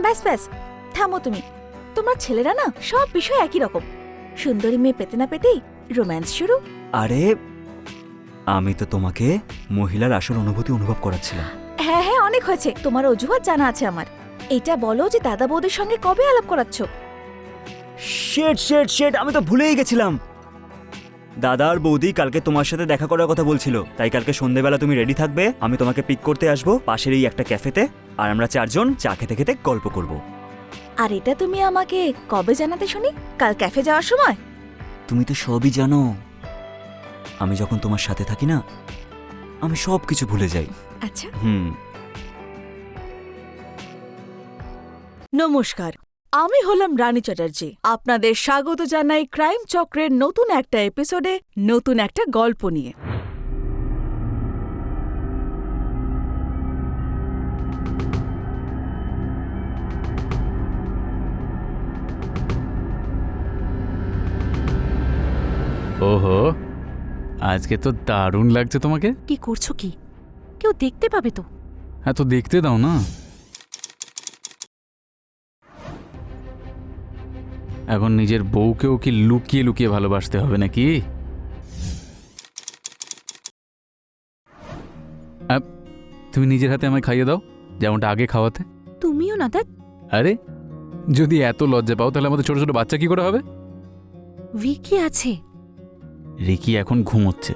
ব্যাস ব্যাস, থামো তুমি। তোমার ছেলেরা না সব বিষয় একই রকম। সুন্দরী মেয়ে পেতে না পেতেই রোম্যান্স শুরু। আরে আমি তো তোমাকে মহিলার আসল অনুভূতি অনুভব করাচ্ছিলাম। হ্যাঁ হ্যাঁ, অনেক হয়েছে, তোমার অজুহাত জানা আছে আমার। এটা বলো যে দাদা বৌদির সঙ্গে কবে আলাপ করাচ্ছ? শেট শেট শেট, আমি তো ভুলেই গেছিলাম। দাদা আর বৌদি কালকে তোমার সাথে দেখা করার কথা বলছিল, তাই কালকে সন্ধ্যেবেলা তুমি রেডি থাকবে, আমি তোমাকে পিক করতে আসবো পাশের এই একটা ক্যাফেতে, আর আমরা 4 জন চা খেতে খেতে গল্প করব। আর এটা তুমি আমাকে কবে জানাতে শুনি? কাল ক্যাফে যাওয়ার সময়? তুমি তো সবই জানো, আমি যখন তোমার সাথে থাকি না, আমি সব কিছু ভুলে যাই। আচ্ছা। নমস্কার, আমি হলাম রানী চ্যাটার্জি। আপনাদের স্বাগত জানাই ক্রাইম চক্রের নতুন একটা এপিসোডে, নতুন একটা গল্প নিয়ে। ওহো, আজকে তো দারুণ লাগছে তোমাকে। কি করছো কি? কেউ দেখতে পাবে তো? হ্যাঁ, তো দেখতে দাও না। এখন নিজের বউকেও কি লুকিয়ে লুকিয়ে ভালোবাসতে হবে নাকি? তুমি নিজের হাতে আমায় খাইয়ে দাও, যেমনটা আগে খাওয়াতে। তুমিও না দাদ। আরে, যদি এত লজ্জা পাও তাহলে আমাদের ছোট ছোট বাচ্চা কি করে হবে? ভিকি আছে। রিকি এখন ঘুমোচ্ছে,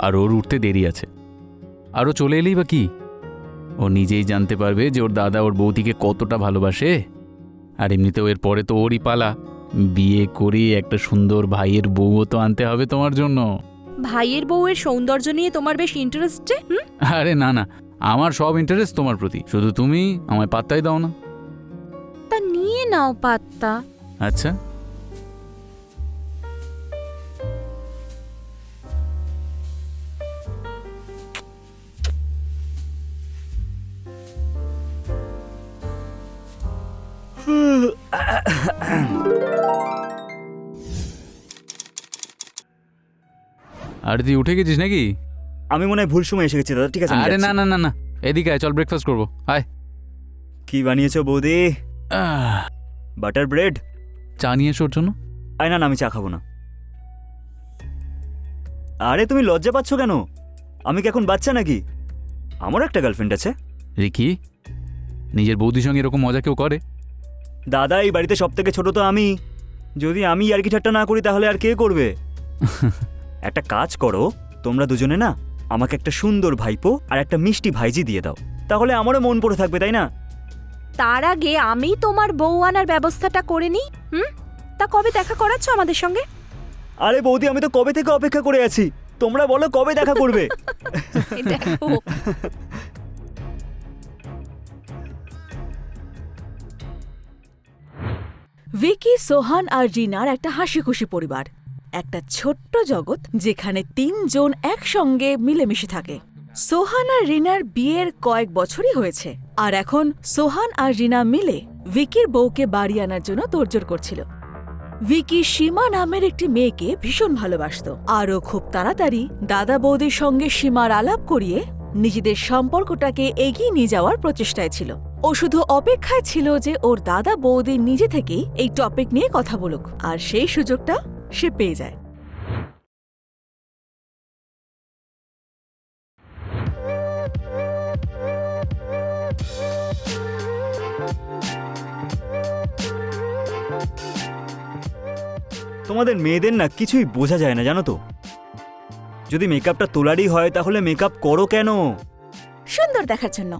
আর ওর উঠতে দেরি আছে। আর ও চলে এলেই বা কি, ও নিজেই জানতে পারবে যে ওর দাদা ওর বৌদিকে কতটা ভালোবাসে। আর এমনিতেও এর পরে তো ওরই পালা, বিয়ে করে একটা সুন্দর ভাইয়ের বউও তো আনতে হবে তোমার জন্য। ভাইয়ের বউয়ের সৌন্দর্য নিয়ে তোমার বেশ ইন্টারেস্ট যে। আরে না না, আমার সব ইন্টারেস্ট তোমার প্রতি, শুধু তুমি আমায় পাত্তাই দাও না। তা নিয়ে নাও পাত্তা। আচ্ছা, আর তুই উঠে গেছিস নাকি? আমি মনে হয় ভুল সময় এসে গেছি দাদা, ঠিক আছে? আরে না না না না, এদিকে আয়, চল ব্রেকফাস্ট করবো, আয়। কি বানিয়েছো বৌদি? Butter bread? চা নিয়ে এসো ওর জন্য। আয় না না, আমি চা খাবো না। আরে তুমি লজ্জা পাচ্ছ কেন? আমি কি এখন বাচ্চা নাকি? আমারও একটা গার্লফ্রেন্ড আছে। রিকি, নিজের বৌদির সঙ্গে এরকম মজা কেউ করে? দাদা, এই বাড়িতে সব থেকে ছোট তো আমি। যদি আমি আর কি ঠাট্টা না করি তাহলে আর কে করবে? একটা কাজ করো, তোমরা দুজনে না আমাকে একটা সুন্দর ভাইপো আর একটা মিষ্টি ভাইজি দিয়ে দাও, তাহলে আমারও মন পড়ে থাকবে, তাই না? তার আগে আমি তোমার বউ আনার ব্যবস্থাটা করে নিই। তা কবে দেখা করাচ্ছ আমাদের সঙ্গে? আরে বৌদি, আমি তো কবে থেকে অপেক্ষা করে আছি, তোমরা বলো কবে দেখা করবে। দেখো, ভিকি, সোহান আর রিনার একটা হাসি খুশি পরিবার, একটা ছোট্ট জগৎ যেখানে 3 জন একসঙ্গে মিলেমিশে থাকে। সোহান আর রিনার বিয়ের কয়েক বছরই হয়েছে, আর এখন সোহান আর রিনা মিলে ভিকির বউকে বাড়ি আনার জন্য তোড়জোড় করছিল। ভিকি সীমা নামের একটি মেয়েকে ভীষণ ভালোবাসত, আরও খুব তাড়াতাড়ি দাদা বৌদির সঙ্গে সীমার আলাপ করিয়ে নিজেদের সম্পর্কটাকে এগিয়ে নিয়ে যাওয়ার প্রচেষ্টায় ছিল। ও শুধু অপেক্ষায় ছিল যে ওর দাদা বৌদি নিজে থেকেই এই টপিক নিয়ে কথা বলুক, আর সেই সুযোগটা সে পেয়ে যায়। তোমাদের মেয়েদের না কিছুই বোঝা যায় না, জানো তো? যদি মেকআপটা তোলারই হয় তাহলে মেকআপ করো কেন? সুন্দর দেখার জন্য।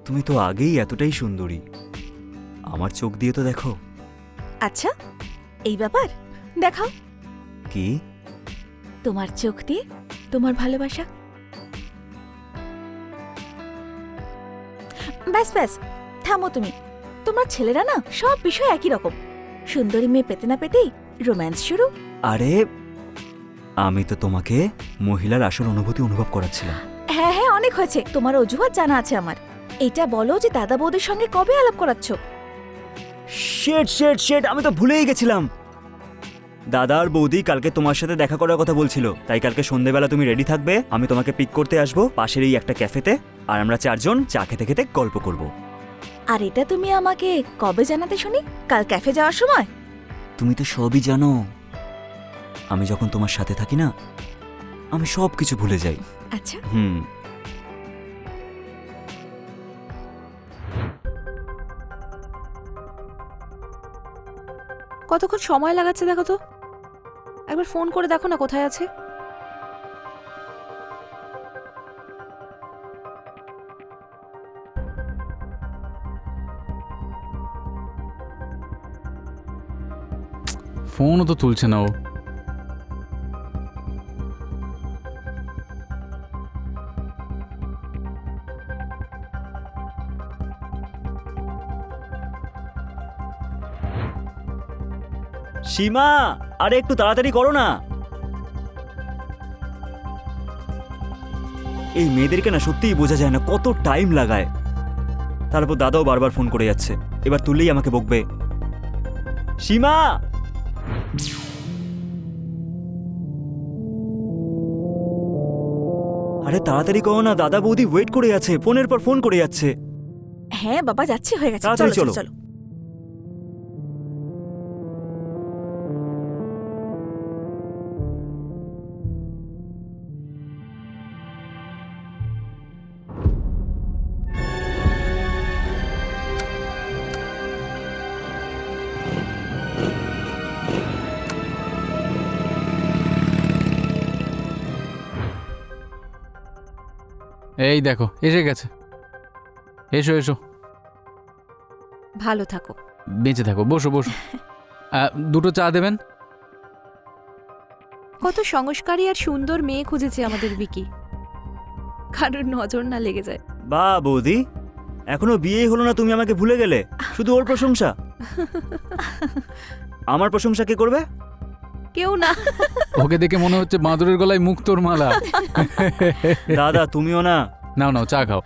তুমি তো আগেই এতটাই সুন্দরী, আমার চোখ দিয়ে তো দেখো। আচ্ছা, এই ব্যাপার দেখাও। কি? তোমার চোখ দিয়ে তোমার ভালোবাসা। ব্যাস ব্যাস, থামো তুমি। তোমার ছেলেরা না সব বিষয় একই রকম। সুন্দরী মেয়ে পেতে না পেতেই রোম্যান্স শুরু। আরে আমি তো তোমাকে মহিলার আসল অনুভূতি অনুভব করাচ্ছিলাম। হ্যাঁ হ্যাঁ, অনেক হয়েছে, তোমার অজুহাত জানা আছে আমার। এটা বলো যে দাদা বৌদির সঙ্গে কবে আলাপ করাচ্ছ? শেট শেট শেট, আমি তো ভুলেই গেছিলাম। দাদা আর বৌদি কালকে তোমার সাথে দেখা করার কথা বলছিল, তাই কালকে সন্ধেবেলা তুমি রেডি থাকবে, আমি তোমাকে পিক করতে আসবো পাশের এই একটা ক্যাফেতে, আর আমরা 4 জন চা খেতে খেতে গল্প করব। আর এটা তুমি আমাকে কবে জানাতে শুনি? কাল ক্যাফে যাওয়ার সময়? তুমি তো সবই জানো, আমি যখন তোমার সাথে থাকি না, আমি সব কিছু ভুলে যাই। আচ্ছা, কতক্ষণ সময় লাগাচ্ছে দেখো তো, একবার ফোন করে দেখো না কোথায় আছে। ফোনও তো তুলছে না ও। সীমা, আরে একটু তাড়াতাড়ি করো না। এই মেয়েদেরকে না সত্যিই বোঝা যায় না কত টাইম লাগায়। তারপর দাদাও বারবার ফোন করে যাচ্ছে, এবার তুললেই আমাকে বকবে। সীমা, আরে তাড়াতাড়ি করো না, দাদা বৌদি ওয়েট করে আছে, ফোনের পর ফোন করে যাচ্ছে। হ্যাঁ বাবা, যাচ্ছি, হয়ে গেছে, তাড়াতাড়ি চলো চলো চলো। চলো। এই দেখো এসে গেছে। এসো এসো, ভালো থাকো। বেঁচে থাকো, বসো বসো। 2টো চা দেবেন? কত সংস্কারী আর সুন্দর মেয়ে খুঁজেছে আমাদের বিকি, কারোর নজর না লেগে যায়। বা বৌদি, এখনো বিয়ে হলো না, তুমি আমাকে ভুলে গেলে? শুধু ওর প্রশংসা। আমার প্রশংসা কে করবে? কেউ না। ওকে দেখে মনে হচ্ছে বাঁদরের গলায় মুক্তোর মালা। দাদা তুমিও না। নাও নাও, চা খাও।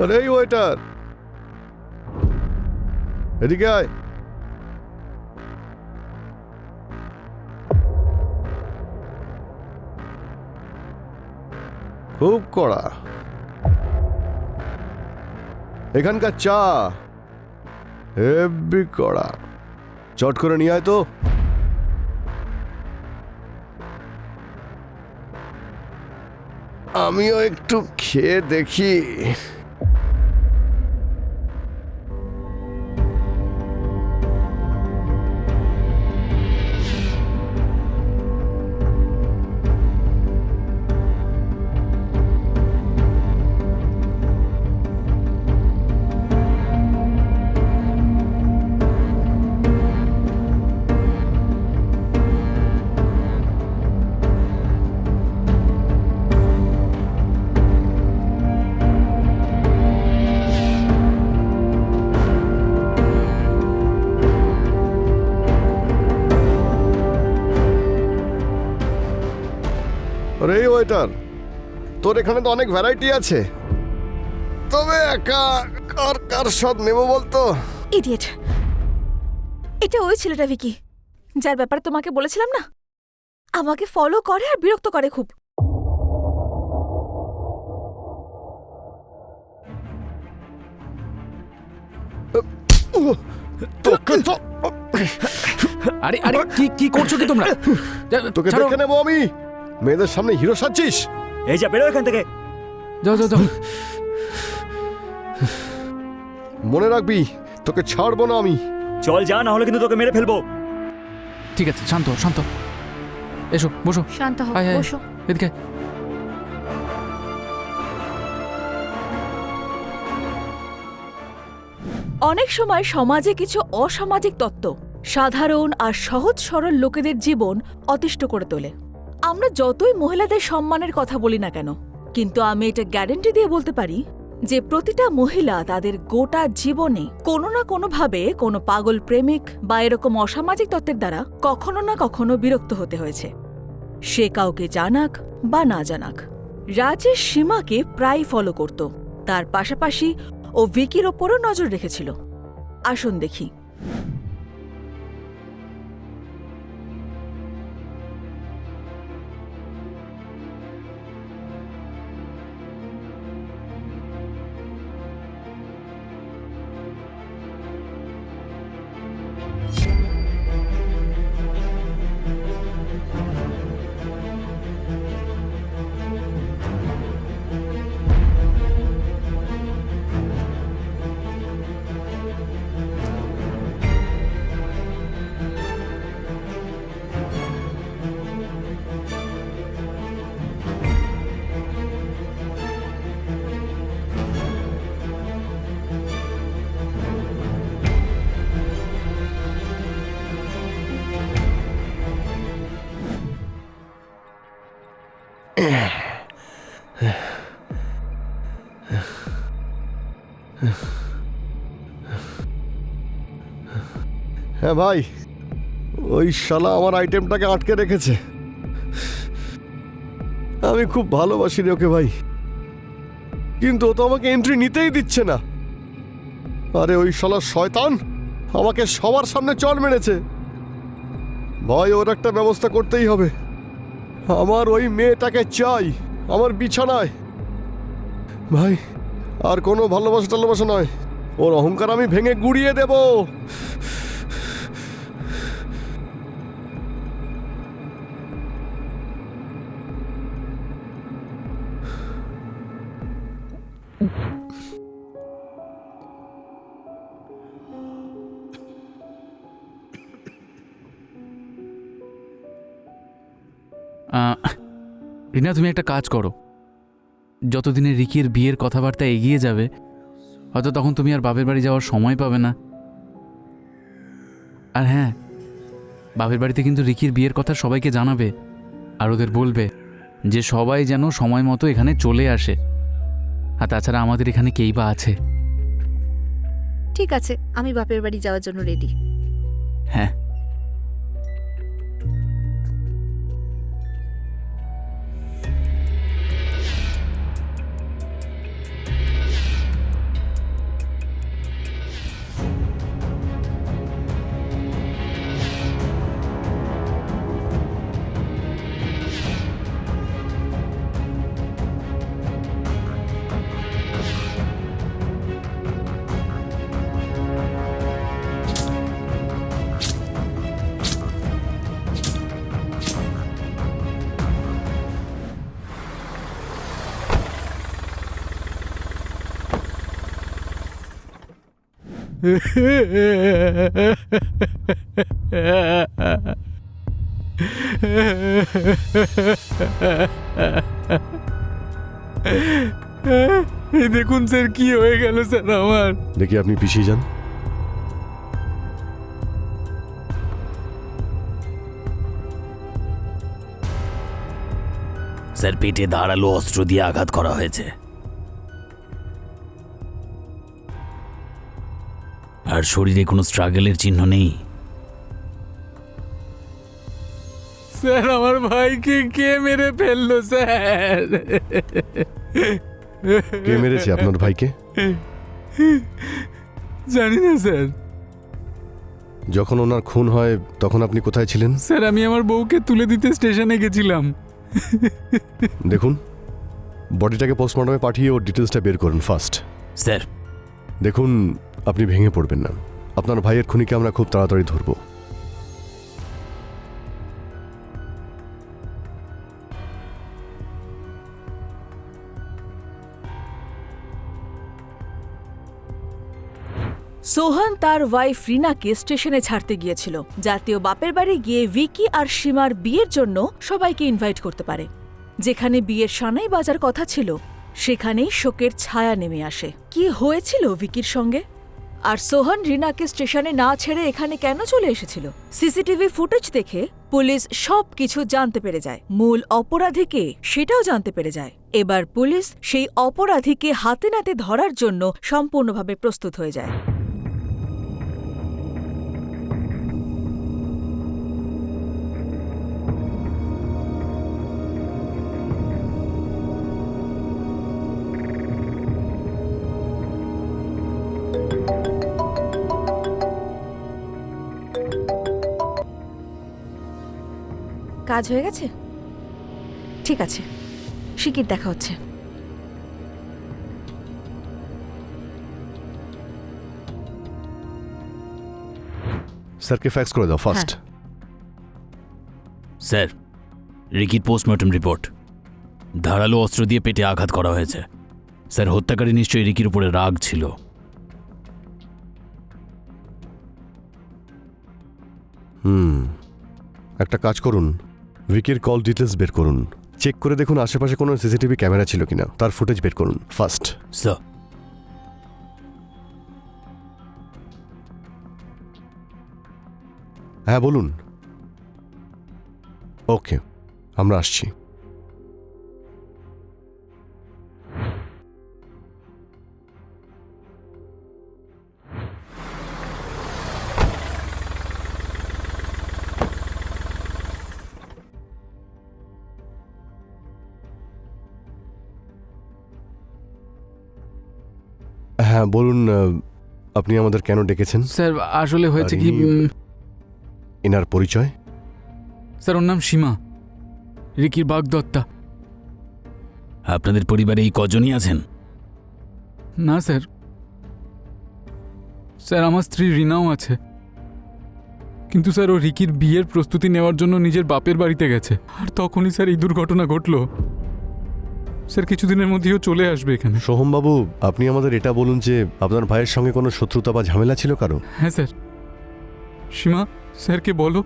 আরে এই ওয়েটার, এদিকে আয়। খুব কড়া এখানকার চা, হেব্বি কড়া। চট করে নিয়ে আয় তো। আমিও একটু খেয়ে দেখি। আরে এই ওয়েটার, তোর এখানে তো অনেক ভ্যারাইটি আছে, তবে একা কার কার স্বাদ নেবো বলতো? ইডিয়েট, এটা ওই ছেলেটা ভিকি, যার ব্যাপারে তোমাকে বলেছিলাম না, আমাকে ফলো করে আর বিরক্ত করে খুব। তোকে তো আরে আরে, কি কি করছো কি তোমরা? তোকে ছাড়ো। দেখে নেবো আমি। মেয়েদের সামনে হিরো সাজছিস? এই যা, বেরো এখান থেকে। যাও যাও যাও। মনে রাখবি, তোকে ছাড়বো না আমি। চল যা, না হলে কিন্তু তোকে মেরে ফেলবো। ঠিক আছে, শান্ত হও, শান্ত হও। এসো বসো। শান্ত হও, আয়, আয়। বসো। এদিকে। অনেক সময় সমাজে কিছু অসামাজিক তত্ত্ব সাধারণ আর সহজ সরল লোকেদের জীবন অতিষ্ঠ করে তোলে। আমরা যতই মহিলাদের সম্মানের কথা বলি না কেন, কিন্তু আমি এটা গ্যারান্টি দিয়ে বলতে পারি, যে প্রতিটা মহিলা তাদের গোটা জীবনে কোনো না কোনোভাবে কোনো পাগল প্রেমিক বা এরকম অসামাজিক তত্ত্বের দ্বারা কখনো না কখনো বিরক্ত হতে হয়েছে, সে কাউকে জানাক বা না জানাক। রাজেশ সীমাকে প্রায় ফলো করত, তার পাশাপাশি ও ভিকির ওপরও নজর রেখেছিল। আসুন দেখি। হ্যাঁ ভাই, ওই শালা আমার আইটেমটাকে আটকে রেখেছে। আমি খুব ভালোবাসি রে ওকে ভাই, কিন্তু ও তো আমাকে এন্ট্রি নিতেই দিচ্ছে না। আরে ওই শালা শয়তান আমাকে সবার সামনে চড় মেরেছে। ভাই ওর একটা ব্যবস্থা করতেই হবে। আমার ওই মেয়েটাকে চাই আমার বিছানায়। ভাই আর কোনো ভালোবাসা টালোবাসা নয়, ওর অহংকার আমি ভেঙে গুড়িয়ে দেব। রিনা, তুমি একটা কাজ করো। যতদিনে রিকির বিয়ের কথাবার্তা এগিয়ে যাবে, হয়তো তখন তুমি আর বাপের বাড়ি যাওয়ার সময় পাবে না। আর হ্যাঁ, বাপের বাড়িতে কিন্তু রিকির বিয়ের কথা সবাইকে জানাবে, আর ওদের বলবে যে সবাই যেন সময় মতো এখানে চলে আসে। আর তাছাড়া আমাদের এখানে কেই বা আছে। ঠিক আছে, আমি বাপের বাড়ি যাওয়ার জন্য রেডি। হ্যাঁ, দেখুন স্যার কি হয়ে গেল স্যার আমার। দেখি আপনি পিছিয়ে যান। স্যার, পেটে ধারালো অস্ত্র দিয়ে আঘাত করা হয়েছে, আর শরীরে কোনো স্ট্রাগলের চিহ্ন নেই। স্যার, আমার ভাইকে কে মেরে ফেললো স্যার? কে মেরেছে আপনার ভাইকে? জানি না স্যার। যখন ওনার খুন হয় তখন আপনি কোথায় ছিলেন? স্যার, আমি আমার বউকে তুলে দিতে স্টেশনে গেছিলাম। দেখুন, বডিটাকে পোস্টমর্টমে পাঠিয়ে ওর ডিটেলসটা বের করুন ফার্স্ট। স্যার, দেখুন, আপনি ভেঙে পড়বেন না। আপনার ভাইয়ের খুনিকে আমরা খুব তাড়াতাড়ি ধরব। সোহান তার ওয়াইফ রিনাকে স্টেশনে ছাড়তে গিয়েছিল, জাতীয় বাপের বাড়ি গিয়ে ভিকি আর সীমার বিয়ের জন্য সবাইকে ইনভাইট করতে পারে। যেখানে বিয়ের সানাই বাজার কথা ছিল, সেখানেই শোকের ছায়া নেমে আসে। কি হয়েছিল ভিকির সঙ্গে? আর সোহান রিনাকে স্টেশনে না ছেড়ে এখানে কেন চলে এসেছিল? সিসিটিভি ফুটেজ দেখে পুলিশ সব কিছু জানতে পেরে যায়। মূল অপরাধীকে সেটাও জানতে পেরে যায়। এবার পুলিশ সেই অপরাধীকে হাতে নাতে ধরার জন্য সম্পূর্ণভাবে প্রস্তুত হয়ে যায়। কাজ হয়ে গেছে? ঠিক আছে, শিগগির দেখা হচ্ছে। স্যারকে ফ্যাক্স করে দাও ফার্স্ট। স্যার, রিকির পোস্টমর্টম রিপোর্ট। ধারালো অস্ত্র দিয়ে পেটে আঘাত করা হয়েছে। স্যার, হত্যাকারী নিশ্চয়ই রিকির উপরে রাগ ছিল। একটা কাজ করুন, উইকির কল ডিটেলস বের করুন, চেক করে দেখুন আশেপাশে কোনো সিসিটিভি ক্যামেরা ছিল কিনা, তার ফুটেজ বের করুন ফার্স্ট। স্যার, হ্যাঁ বলুন। ওকে, আমরা আসছি। হ্যাঁ বলুন, আপনি আমাদের কেন ডেকেছেন? স্যার আসলে হয়েছে কি, এনার পরিচয়? স্যার ওর নাম সীমা, রিকির বাগদত্তা। আপনাদের পরিবারে এই কজনই আছেন? না স্যার, স্যার আমার স্ত্রী রিনাও আছে, কিন্তু স্যার ও রিকির বিয়ের প্রস্তুতি নেওয়ার জন্য নিজের বাপের বাড়িতে গেছে, আর তখনই স্যার এই দুর্ঘটনা ঘটলো। স্যার কিছুদিনের মধ্যেই ও চলে আসবে এখানে। সোহমবাবু, আপনি আমাদের এটা বলুন যে আপনার ভাইয়ের সঙ্গে কোনো শত্রুতা বা ঝামেলা ছিল কারো? হ্যাঁ স্যার। সীমা, স্যারকে বলো।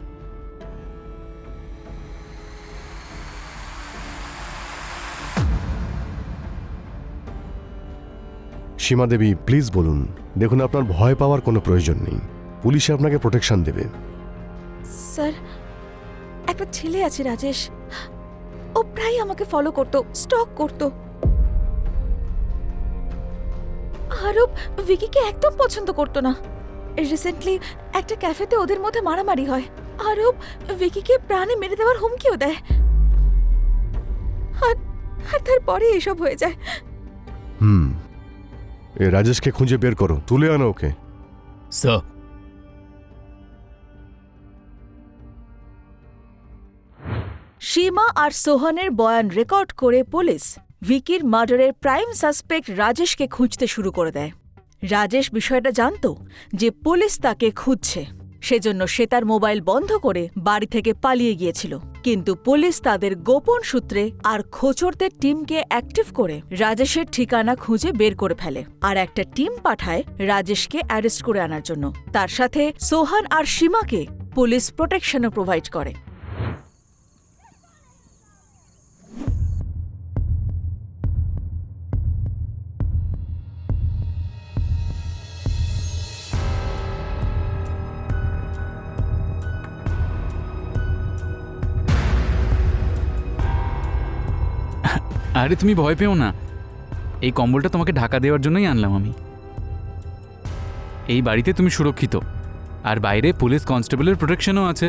সীমা দেবী, প্লিজ বলুন। দেখুন, আপনার ভয় পাওয়ার কোনো প্রয়োজন নেই, পুলিশ আপনাকে প্রোটেকশন দেবে। স্যার, একটা ছেলে আছে রাজেশ, ও প্রায় আমাকে ফলো করতো, স্টক করতো। আরব ভিকিকে একদম পছন্দ করতো না। রিসেন্টলি একটা ক্যাফেতে ওদের মধ্যে মারামারি হয়। আরব ভিকিকে প্রাণে মেরে দেওয়ার হুমকিও দেয়, আর তারপরে এসব হয়ে যায়। এ রাজেশকে খুঁজে বের করো, তুলে আনো ওকে। স্যার, সীমা আর সোহানের বয়ান রেকর্ড করে পুলিশ ভিকির মার্ডারের প্রাইম সাসপেক্ট রাজেশকে খুঁজতে শুরু করে দেয়। রাজেশ বিষয়টা জানতো যে পুলিশ তাকে খুঁজছে, সেজন্য সে তার মোবাইল বন্ধ করে বাড়ি থেকে পালিয়ে গিয়েছিল। কিন্তু পুলিশ তাদের গোপন সূত্রে আর খোঁচরদের টিমকে অ্যাক্টিভ করে রাজেশের ঠিকানা খুঁজে বের করে ফেলে, আর একটা টিম পাঠায় রাজেশকে অ্যারেস্ট করে আনার জন্য। তার সাথে সোহান আর সীমাকে পুলিশ প্রোটেকশনও প্রোভাইড করে। আরে তুমি ভয় পেও না, এই কম্বলটা তোমাকে ঢাকা দেওয়ার জন্যই আনলাম আমি। এই বাড়িতে তুমি সুরক্ষিত, আর বাইরে পুলিশ কনস্টেবলের প্রোটেকশনও আছে,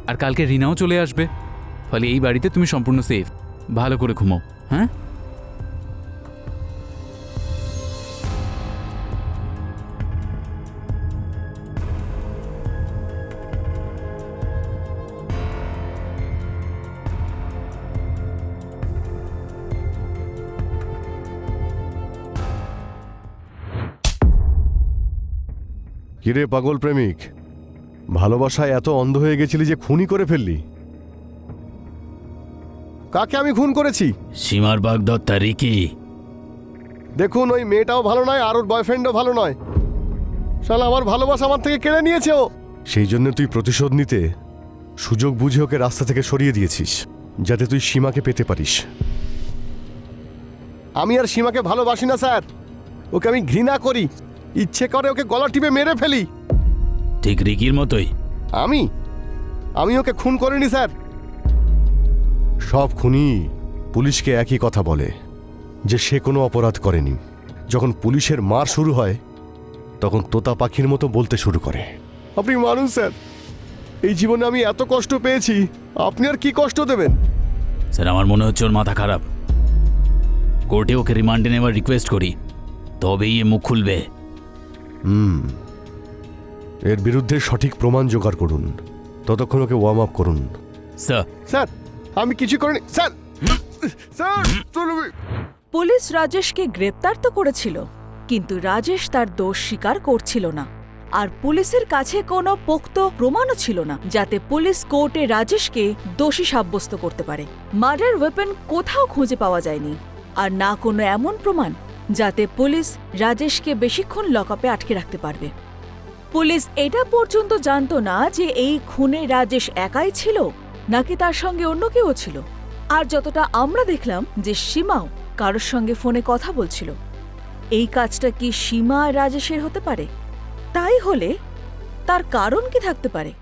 আর কালকে রিনাও চলে আসবে, ফলে এই বাড়িতে তুমি সম্পূর্ণ সেফ। ভালো করে ঘুমাও, হ্যাঁ? কিরে পাগল প্রেমিক, ভালোবাসায় এত অন্ধ হয়ে গেছিলি যে খুনই করে ফেললি? কাকে আমি খুন করেছি? সীমার বাগদত্তা রিকি। দেখুন, ওই মেয়েটাও ভালো নয় আর ওর বয়ফ্রেন্ডও ভালো নয়। শালা আমার ভালোবাসা আমার থেকে কেড়ে নিয়েছে ও। সেই জন্য তুই প্রতিশোধ নিতে সুযোগ বুঝে ওকে রাস্তা থেকে সরিয়ে দিয়েছিস, যাতে তুই সীমাকে পেতে পারিস। আমি আর সীমাকে ভালোবাসি না স্যার, ওকে আমি ঘৃণা করি। ইচ্ছে করে ওকে গলা টিপে মেরে ফেলি। ঠিক রিকির মতোই। আমি ওকে খুন করিনি স্যার। সব খুনি পুলিশকে একই কথা বলে যে সে কোনো অপরাধ করেনি। যখন পুলিশের মার শুরু হয় তখন তোতা পাখির মতো বলতে শুরু করে। আপনি মানুষ স্যার, এই জীবনে আমি এত কষ্ট পেয়েছি, আপনি আর কি কষ্ট দেবেন? স্যার আমার মনে হচ্ছে ওর মাথা খারাপ। কোর্টে ওকে রিমান্ডে নেওয়ার রিকোয়েস্ট করি, তবেই এ মুখ খুলবে। এর বিরুদ্ধে সঠিক প্রমাণ জোগাড় করুন, ততক্ষণ ওকে ওয়ার্ম আপ করুন। স্যার স্যার আমি কিছু করিনি স্যার। স্যার পুলিশ রাজেশকে গ্রেপ্তার তো করেছিল, কিন্তু রাজেশ তার দোষ স্বীকার করছিল না। আর পুলিশের কাছে কোনো পোক্ত প্রমাণও ছিল না যাতে পুলিশ কোর্টে রাজেশকে দোষী সাব্যস্ত করতে পারে। মার্ডার ওয়েপন কোথাও খুঁজে পাওয়া যায়নি, আর না কোনো এমন প্রমাণ যাতে পুলিশ রাজেশকে বেশিক্ষণ লকআপে আটকে রাখতে পারবে। পুলিশ এটা পর্যন্ত জানতো না যে এই খুনে রাজেশ একাই ছিল নাকি তার সঙ্গে অন্য কেউ ছিল। আর যতটা আমরা দেখলাম যে সীমাও কারোর সঙ্গে ফোনে কথা বলছিল। এই কাজটা কি সীমা আর রাজেশের হতে পারে? তাই হলে তার কারণ কি থাকতে পারে?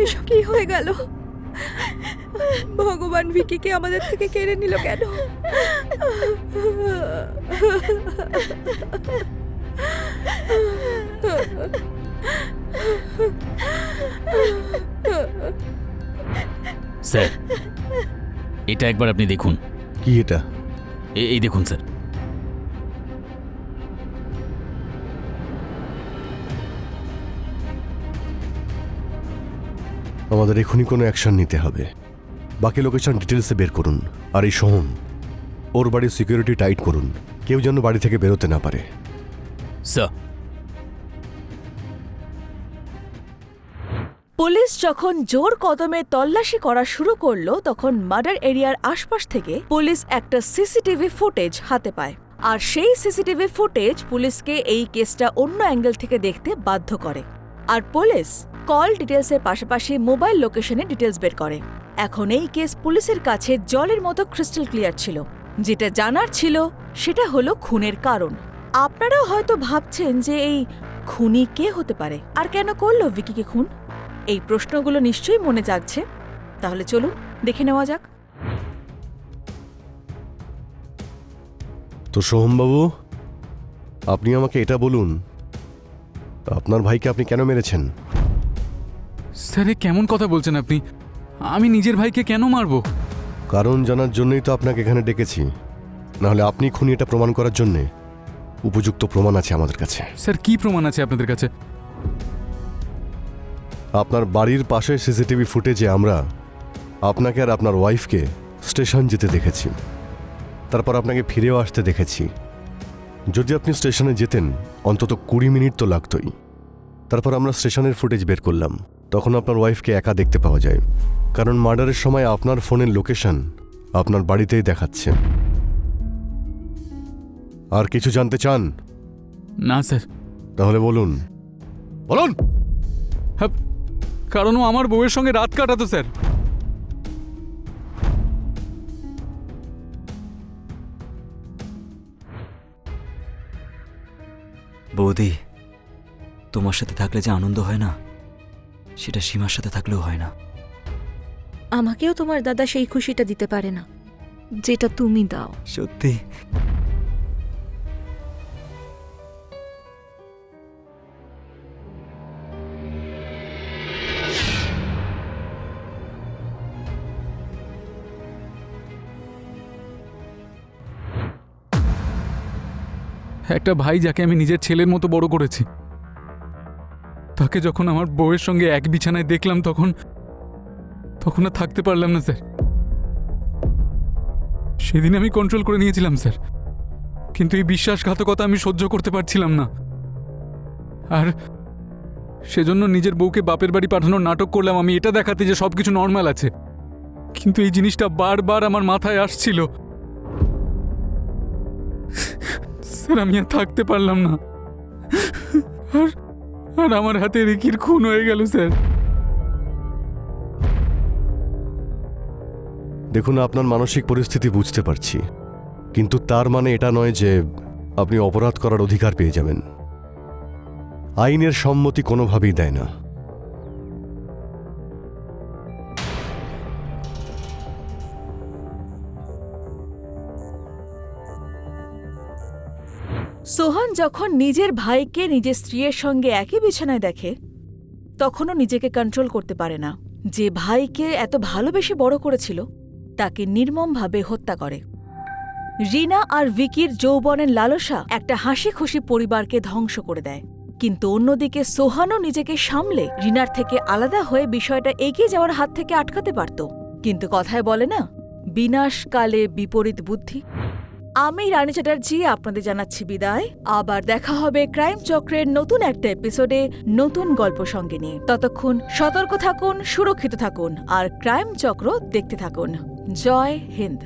এসব কি হয়ে গেল? ভগবান ভিকিকে আমাদের থেকে কেড়ে নিল কেন? স্যার এটা একবার আপনি দেখুন। কি এটা? এই দেখুন স্যার। আমাদের এখনই কোনো অ্যাকশন নিতে হবে। বাকি লোকেশন ডিটেলসে বের করুন। আর এই সোহম, ওর বাড়ির সিকিউরিটি টাইট করুন, কেউ যেন বাড়ি থেকে বেরোতে না পারে। স্যার পুলিশ যখন জোর কদমে তল্লাশি করা শুরু করলো তখন মার্ডার এরিয়ার আশপাশ থেকে পুলিশ একটা সিসিটিভি ফুটেজ হাতে পায়। আর সেই সিসিটিভি ফুটেজ পুলিশকে এই কেসটা অন্য অ্যাঙ্গেল থেকে দেখতে বাধ্য করে। আর পুলিশ কল ডিটেলসের পাশাপাশি মোবাইল লোকেশনে ডিটেলস বের করে। এখন এই কেস পুলিশের কাছে জলের মতো ক্রিস্টাল ক্লিয়ার ছিল। যেটা জানার ছিল সেটা হলো খুনের কারণ। আপনারাও হয়তো ভাবছেন যে এই খুনি কে হতে পারে আর কেন করলো ভিকিকে খুন? এই প্রশ্নগুলো নিশ্চয়ই মনে জাগছে। তাহলে চলুন দেখে নেওয়া যাক। তো সোহমবাবু, আপনি আমাকে এটা বলুন, আপনার ভাইকে আপনি কেন মেরেছেন? স্যার এ কেমন কথা বলছেন আপনি? আমি নিজের ভাইকে কেন মারবো? কারণ জানার জন্যই তো আপনাকে এখানে ডেকেছি। নাহলে আপনি খুনি এটা প্রমাণ করার জন্যে উপযুক্ত প্রমাণ আছে আমাদের কাছে। স্যার কি প্রমাণ আছে আপনাদের কাছে? আপনার বাড়ির পাশে সিসিটিভি ফুটেজে আমরা আপনাকে আর আপনার ওয়াইফকে স্টেশন যেতে দেখেছি। তারপর আপনাকে ফিরেও আসতে দেখেছি। যদি আপনি স্টেশনে যেতেন অন্তত 20 মিনিট তো লাগতোই। তারপর আমরা স্টেশনের ফুটেজ বের করলাম। তখন আপনার ওয়াইফকে একা দেখতে পাওয়া যায়, কারণ মার্ডারের সময় আপনার ফোনের লোকেশন আপনার বাড়িতেই দেখাচ্ছে। আর কিছু জানতে চান? না স্যার। তাহলে বলুন, বলুন। হ্যাঁ, কারণ ও আমার বউয়ের সঙ্গে রাত কাটাতো স্যার। বৌদি, তোমার সাথে থাকলে যে আনন্দ হয় না, সেটা সীমার সাথে থাকলেও হয় না। আমাকেও তোমার দাদা সেই খুশিটা দিতে পারে না যেটা তুমি দাও। সত্যি? একটা ভাই যাকে আমি নিজের ছেলের মতো বড় করেছি, তাকে যখন আমার বউয়ের সঙ্গে এক বিছানায় দেখলাম তখন আর থাকতে পারলাম না স্যার। সেদিন আমি কন্ট্রোল করে নিয়েছিলাম স্যার, কিন্তু এই বিশ্বাসঘাতকতা আমি সহ্য করতে পারছিলাম না। আর সেজন্য নিজের বউকে বাপের বাড়ি পাঠানোর নাটক করলাম আমি, এটা দেখাতে যে সবকিছু নর্মাল আছে। কিন্তু এই জিনিসটা বারবার আমার মাথায় আসছিল। স্যার আমি আর থাকতে পারলাম না, আর আর আমার হাতে রিকির খুন হয়ে গেল স্যার। দেখুন, আপনার মানসিক পরিস্থিতি বুঝতে পারছি, কিন্তু তার মানে এটা নয় যে আপনি অপরাধ করার অধিকার পেয়ে যাবেন। আইনের সম্মতি কোনোভাবেই দেয় না। সোহান যখন নিজের ভাইকে নিজের স্ত্রীর সঙ্গে একই বিছানায় দেখে তখনও নিজেকে কন্ট্রোল করতে পারে না। যে ভাইকে এত ভালোবেসে বড় করেছিল তাকে নির্মমভাবে হত্যা করে। রিনা আর ভিকির যৌবনের লালসা একটা হাসি খুশি পরিবারকে ধ্বংস করে দেয়, কিন্তু অন্যদিকে সোহানও নিজেকে সামলে রিনার থেকে আলাদা হয়ে বিষয়টা এগিয়ে যাওয়ার হাত থেকে আটকাতে পারত। কিন্তু কথায় বলে না, বিনাশকালে বিপরীত বুদ্ধি। আমি রানী চ্যাটার্জি আপনাদের জানাচ্ছি বিদায়। আবার দেখা হবে ক্রাইম চক্রের নতুন একটা এপিসোডে নতুন গল্প সঙ্গে নিয়ে। ততক্ষণ সতর্ক থাকুন, সুরক্ষিত থাকুন আর ক্রাইম চক্র দেখতে থাকুন। জয় হিন্দ।